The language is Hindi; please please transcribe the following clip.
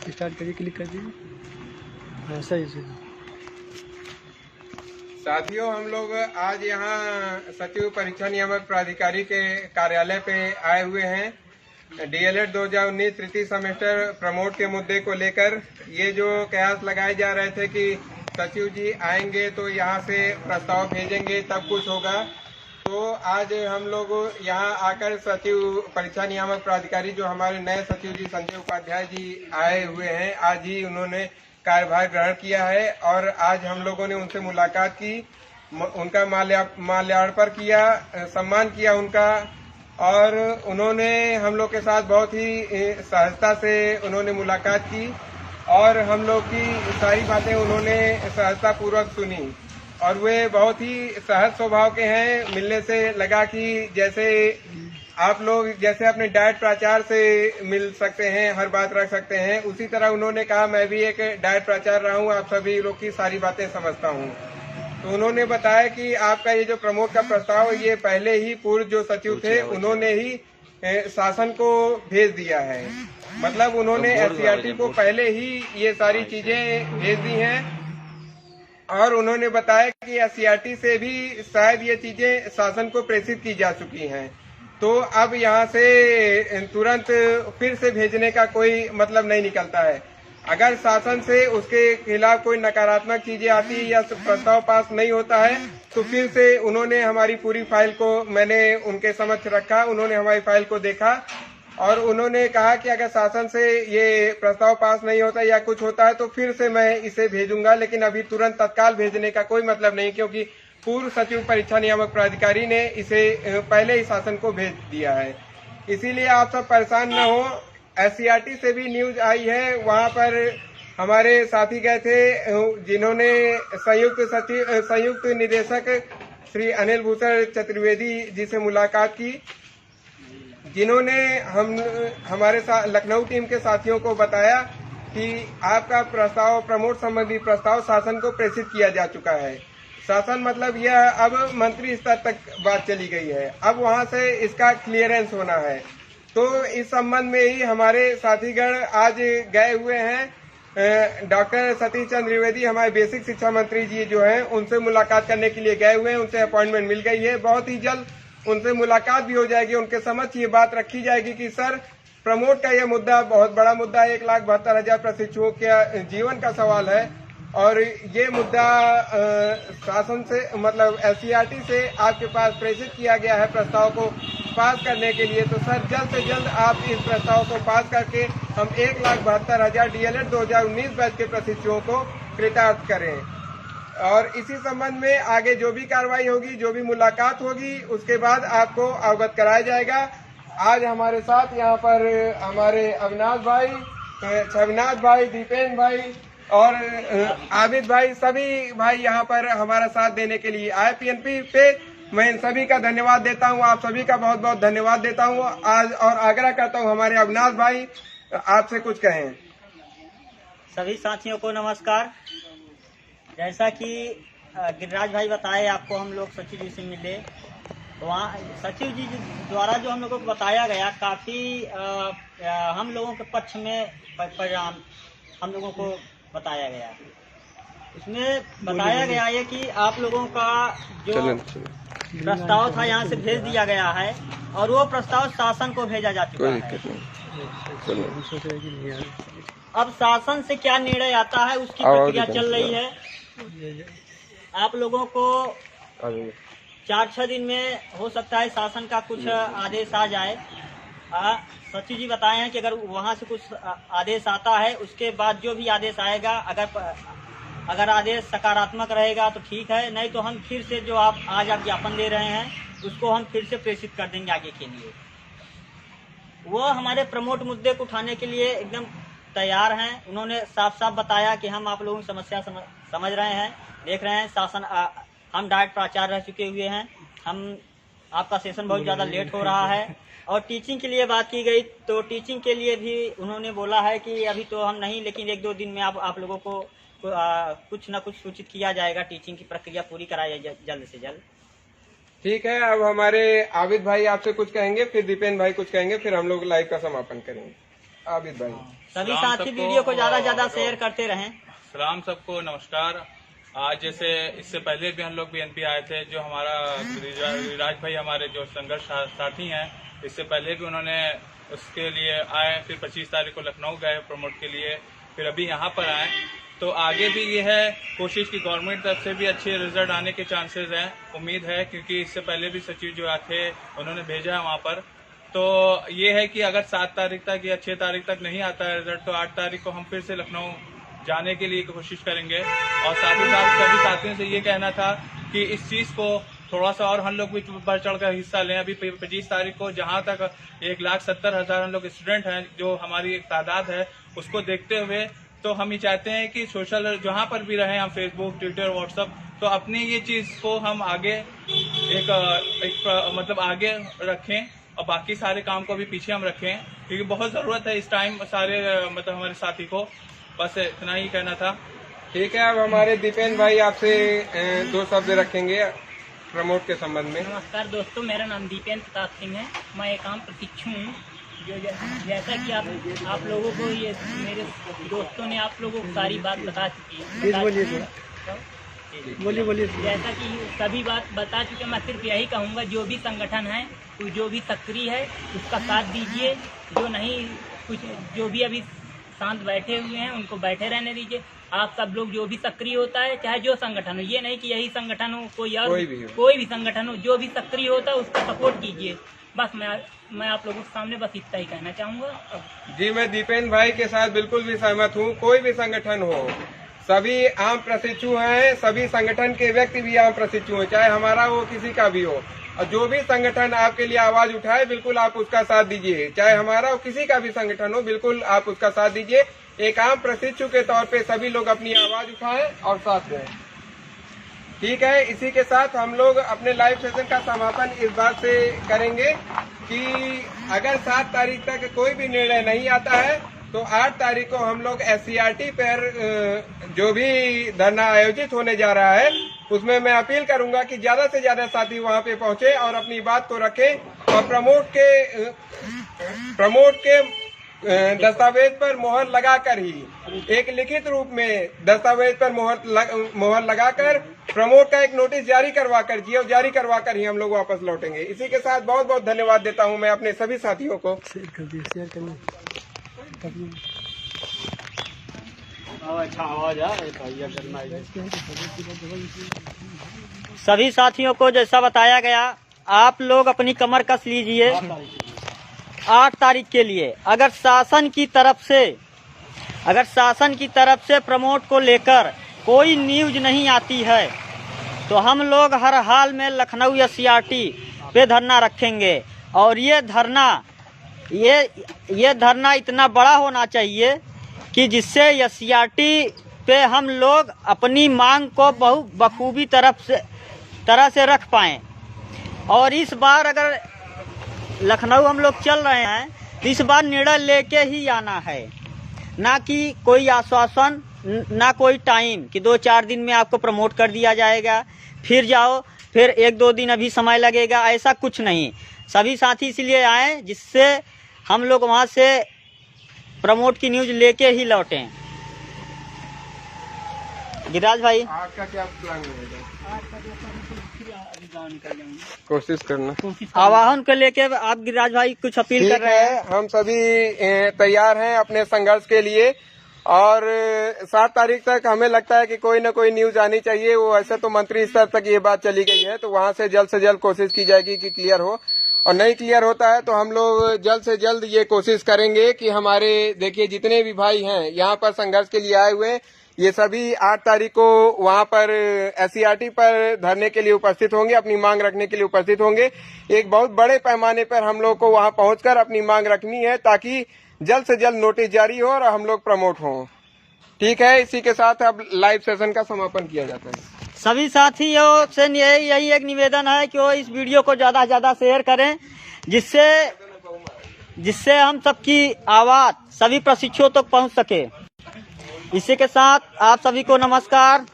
स्टार्ट करिए, क्लिक कर दीजिए। हाँ सही से। साथियों, हम लोग आज यहाँ सचिव परीक्षा नियामक प्राधिकारी के कार्यालय पे आए हुए हैं। डीएलएड 2019 तृतीय सेमेस्टर प्रमोट के मुद्दे को लेकर ये जो कयास लगाए जा रहे थे कि सचिव जी आएंगे तो यहाँ से प्रस्ताव भेजेंगे तब कुछ होगा, तो आज हम लोग यहाँ आकर सचिव परीक्षा नियामक प्राधिकारी जो हमारे नए सचिव जी संजय उपाध्याय जी आए हुए हैं, आज ही उन्होंने कार्यभार ग्रहण किया है और आज हम लोगों ने उनसे मुलाकात की, उनका माल्यार्पण किया, सम्मान किया उनका, और उन्होंने हम लोग के साथ बहुत ही सहजता से उन्होंने मुलाकात की और हम लोग की सारी बातें उन्होंने सहजता पूर्वक सुनी और वे बहुत ही सहज स्वभाव के हैं। मिलने से लगा कि जैसे आप लोग जैसे अपने डाइट प्राचार्य से मिल सकते हैं, हर बात रख सकते हैं, उसी तरह उन्होंने कहा मैं भी एक डाइट प्राचार्य रहा हूँ, आप सभी लोग की सारी बातें समझता हूँ। तो उन्होंने बताया कि आपका ये जो प्रमोट का प्रस्ताव ये पहले ही पूर्व जो सचिव थे उन्होंने ही शासन को भेज दिया है, मतलब उन्होंने एससीईआरटी को पहले ही ये सारी चीजें भेज दी हैं और उन्होंने बताया कि एससीईआरटी से भी शायद ये चीजें शासन को प्रेषित की जा चुकी हैं, तो अब यहाँ से तुरंत फिर से भेजने का कोई मतलब नहीं निकलता है। अगर शासन से उसके खिलाफ कोई नकारात्मक चीजें आती है या प्रस्ताव पास नहीं होता है तो फिर से उन्होंने हमारी पूरी फाइल को मैंने उनके समक्ष रखा, उन्होंने हमारी फाइल को देखा और उन्होंने कहा कि अगर शासन से ये प्रस्ताव पास नहीं होता या कुछ होता है तो फिर से मैं इसे भेजूंगा, लेकिन अभी तुरंत तत्काल भेजने का कोई मतलब नहीं, क्योंकि पूर्व सचिव परीक्षा नियामक प्राधिकारी ने इसे पहले ही शासन को भेज दिया है। इसीलिए आप सब परेशान न हो। एससीईआरटी से भी न्यूज आई है, वहां पर हमारे साथी गए थे जिन्होंने संयुक्त निदेशक श्री अनिल भूषण चतुर्वेदी जी से मुलाकात की, जिन्होंने हमारे साथ लखनऊ टीम के साथियों को बताया कि आपका प्रस्ताव प्रमोट संबंधी प्रस्ताव शासन को प्रेषित किया जा चुका है। शासन मतलब यह अब मंत्री स्तर तक बात चली गई है, अब वहां से इसका क्लियरेंस होना है। तो इस संबंध में ही हमारे साथीगण आज गए हुए हैं। डॉक्टर सतीश चंद्र द्विवेदी हमारे बेसिक शिक्षा मंत्री जी जो हैं उनसे मुलाकात करने के लिए गए हुए हैं, उनसे अपॉइंटमेंट मिल गई है, बहुत ही जल्द उनसे मुलाकात भी हो जाएगी। उनके समक्ष ये बात रखी जाएगी कि सर प्रमोट का ये मुद्दा बहुत बड़ा मुद्दा है, 1,72,000 प्रशिक्षुओं के जीवन का सवाल है और ये मुद्दा शासन से मतलब एससीईआरटी से आपके पास प्रेषित किया गया है प्रस्ताव को पास करने के लिए, तो सर जल्द से जल्द आप इस प्रस्ताव को पास करके हम 1,72,000 डीएलएड 2019 बैच के प्रशिक्षुओं को कृतार्थ करें। और इसी संबंध में आगे जो भी कार्रवाई होगी, जो भी मुलाकात होगी, उसके बाद आपको अवगत कराया जाएगा। आज हमारे साथ यहाँ पर हमारे अविनाश भाई, छविनाथ भाई, दीपेंद्र भाई और आबिद भाई, सभी भाई यहाँ पर हमारा साथ देने के लिए आए पीएनपी पे। मैं इन सभी का धन्यवाद देता हूँ, आप सभी का बहुत बहुत धन्यवाद देता हूँ आज, और आग्रह करता हूँ हमारे अविनाश भाई आपसे कुछ कहें। सभी साथियों को नमस्कार। जैसा कि गिरिराज भाई बताए, आपको हम लोग सचिव जी से मिले, वहाँ सचिव जी द्वारा जो हम लोगों को बताया गया काफ़ी हम लोगों के पक्ष में परिणाम हम लोगों को बताया गया। इसमें बताया गया है कि आप लोगों का जो प्रस्ताव था यहाँ से भेज दिया गया है और वो प्रस्ताव शासन को भेजा जा चुका है। अब शासन से क्या निर्णय आता है उसकी प्रक्रिया चल रही है। आप लोगों को 4-6 दिन में हो सकता है शासन का कुछ आदेश आ जाए। सचिव जी बताए हैं कि अगर वहाँ से कुछ आदेश आता है उसके बाद जो भी आदेश आएगा, अगर आदेश सकारात्मक रहेगा तो ठीक है, नहीं तो हम फिर से जो आप आज आप ज्ञापन दे रहे हैं उसको हम फिर से प्रेषित कर देंगे आगे के लिए। वो हमारे प्रमोट मुद्दे को उठाने के लिए एकदम तैयार हैं। उन्होंने साफ साफ बताया कि हम आप लोगों की समस्या समझ रहे हैं, देख रहे हैं। शासन हम डाइट प्राचार्य रह चुके हुए हैं, हम आपका सेशन बहुत ज़्यादा लेट हो रहा है। और टीचिंग के लिए बात की गई तो टीचिंग के लिए भी उन्होंने बोला है कि अभी तो हम नहीं, लेकिन 1-2 दिन में आप लोगों को कुछ न कुछ सूचित किया जाएगा, टीचिंग की प्रक्रिया पूरी कराई जाए जल्द से जल्द। ठीक है, अब हमारे आबिद भाई आपसे कुछ कहेंगे, फिर दीपेन भाई कुछ कहेंगे, फिर हम लोग लाइव का समापन करेंगे। आबिद भाई। सभी साथी वीडियो को ज्यादा ज्यादा शेयर करते रहें। सलाम सबको, नमस्कार। आज जैसे इससे पहले भी हम लोग बीएनपी आए थे, जो हमारा विराज भाई हमारे जो संघर्ष साथी हैं, इससे पहले भी उन्होंने उसके लिए आए, फिर 25 तारीख को लखनऊ गए प्रमोट के लिए, फिर अभी यहाँ पर आए। तो आगे भी ये है कोशिश की गवर्नमेंट तरफ से भी अच्छे रिजल्ट आने के चांसेस हैं, उम्मीद है, क्योंकि इससे पहले भी सचिव जो थे उन्होंने भेजा है वहाँ पर। तो ये है कि अगर 7 तारीख तक या 6 तारीख तक नहीं आता है रिजल्ट, तो 8 तारीख को हम फिर से लखनऊ जाने के लिए कोशिश करेंगे। और साथ ही साथ सभी साथियों से ये कहना था कि इस चीज़ को थोड़ा सा और हम लोग भी बढ़ चढ़ कर हिस्सा लें। अभी 25 तारीख को जहाँ तक 1,70,000 हम लोग स्टूडेंट हैं, जो हमारी एक तादाद है, उसको देखते हुए तो हम ये चाहते हैं कि सोशल जहाँ पर भी रहें, हम फेसबुक, ट्विटर, व्हाट्सएप, तो अपनी ये चीज़ को हम आगे एक मतलब आगे रखें और बाकी सारे काम को भी पीछे हम रखें, क्योंकि बहुत ज़रूरत है इस टाइम सारे मतलब हमारे साथी को। बस इतना ही कहना था। ठीक है, अब हमारे दीपेन भाई आपसे 2 शब्द रखेंगे प्रमोट के संबंध में। नमस्कार दोस्तों, मेरा नाम दीपेन प्रताप सिंह है। मैं एक आम प्रशिक्षु हूँ। जो जैसा कि आप लोगों को ये मेरे दोस्तों ने आप लोगों को सारी बात बता चुकी है। बोलिए। जैसा कि सभी बात बता चुके, मैं सिर्फ यही कहूँगा, जो भी संगठन है, जो भी सक्रिय है, उसका साथ दीजिए। जो नहीं कुछ, जो भी अभी शांत बैठे हुए हैं, उनको बैठे रहने दीजिए। आप सब लोग जो भी सक्रिय होता है, चाहे जो संगठन हो, ये नहीं कि यही संगठन हो, कोई भी संगठन हो, जो भी सक्रिय होता है उसका सपोर्ट कीजिए। बस मैं आप लोगों के सामने बस इतना ही कहना चाहूँगा। जी, मैं दीपेन भाई के साथ बिल्कुल भी सहमत हूँ। कोई भी संगठन हो, सभी आम प्रशिक्षु हैं, सभी संगठन के व्यक्ति भी आम प्रशिक्षु हैं, चाहे हमारा हो किसी का भी हो। और जो भी संगठन आपके लिए आवाज उठाए, बिल्कुल आप उसका साथ दीजिए, चाहे हमारा हो किसी का भी संगठन हो, बिल्कुल आप उसका साथ दीजिए। एक आम प्रशिक्षु के तौर पे सभी लोग अपनी आवाज उठाएं और साथ दें। ठीक है, इसी के साथ हम लोग अपने लाइव सेशन का समापन इस बात से करेंगे कि अगर 7 तारीख तक कोई भी निर्णय नहीं आता है, तो 8 तारीख को हम लोग SCRT पर जो भी धरना आयोजित होने जा रहा है, उसमें मैं अपील करूंगा कि ज्यादा से ज्यादा साथी वहां पे पहुंचे और अपनी बात को रखें और प्रमोट के दस्तावेज पर मोहर लगाकर ही, एक लिखित रूप में दस्तावेज पर मोहर लगाकर प्रमोट का एक नोटिस जारी करवाकर ही हम लोग वापस लौटेंगे। इसी के साथ बहुत बहुत धन्यवाद देता हूं मैं अपने सभी साथियों को। सभी साथियों को जैसा बताया गया, आप लोग अपनी कमर कस लीजिए 8 तारीख के लिए। अगर शासन की तरफ से प्रमोट को लेकर कोई न्यूज नहीं आती है, तो हम लोग हर हाल में लखनऊ SCRT पे धरना रखेंगे। और ये धरना इतना बड़ा होना चाहिए कि जिससे SCRT पे हम लोग अपनी मांग को बखूबी तरह से रख पाएं। और इस बार अगर लखनऊ हम लोग चल रहे हैं, तो इस बार निर्णय लेके ही आना है, ना कि कोई आश्वासन, ना कोई टाइम कि 2-4 दिन में आपको प्रमोट कर दिया जाएगा, फिर जाओ, फिर 1-2 दिन अभी समय लगेगा, ऐसा कुछ नहीं। सभी साथी इसलिए आए जिससे हम लोग वहाँ से प्रमोट की न्यूज लेके ही लौटें। गिरिराज भाई, आपका क्या प्लान रहेगा? कोशिश करना आवाहन को लेके आप गिरिराज भाई कुछ अपील कर रहे हैं? हम सभी तैयार हैं अपने संघर्ष के लिए, और 7 तारीख तक हमें लगता है कि कोई न कोई न्यूज आनी चाहिए। वो ऐसे तो मंत्री स्तर तक ये बात चली गई है, तो वहाँ से जल्द कोशिश की जाएगी कि क्लियर हो, और नहीं क्लियर होता है तो हम लोग जल्द से जल्द ये कोशिश करेंगे कि हमारे, देखिए जितने भी भाई हैं यहाँ पर संघर्ष के लिए आए हुए हैं, ये सभी 8 तारीख को वहाँ पर SCRT पर धरने के लिए उपस्थित होंगे, अपनी मांग रखने के लिए उपस्थित होंगे। एक बहुत बड़े पैमाने पर हम लोग को वहाँ पहुंचकर अपनी मांग रखनी है, ताकि जल्द से जल्द नोटिस जारी हो और हम लोग प्रमोट हों। ठीक है, इसी के साथ अब लाइव सेशन का समापन किया जाता है। सभी साथियों से यही एक निवेदन है कि वो इस वीडियो को ज्यादा से ज्यादा शेयर करें, जिससे हम सबकी आवाज सभी प्रशिक्षुओं तक पहुंच सके। इसी के साथ आप सभी को नमस्कार।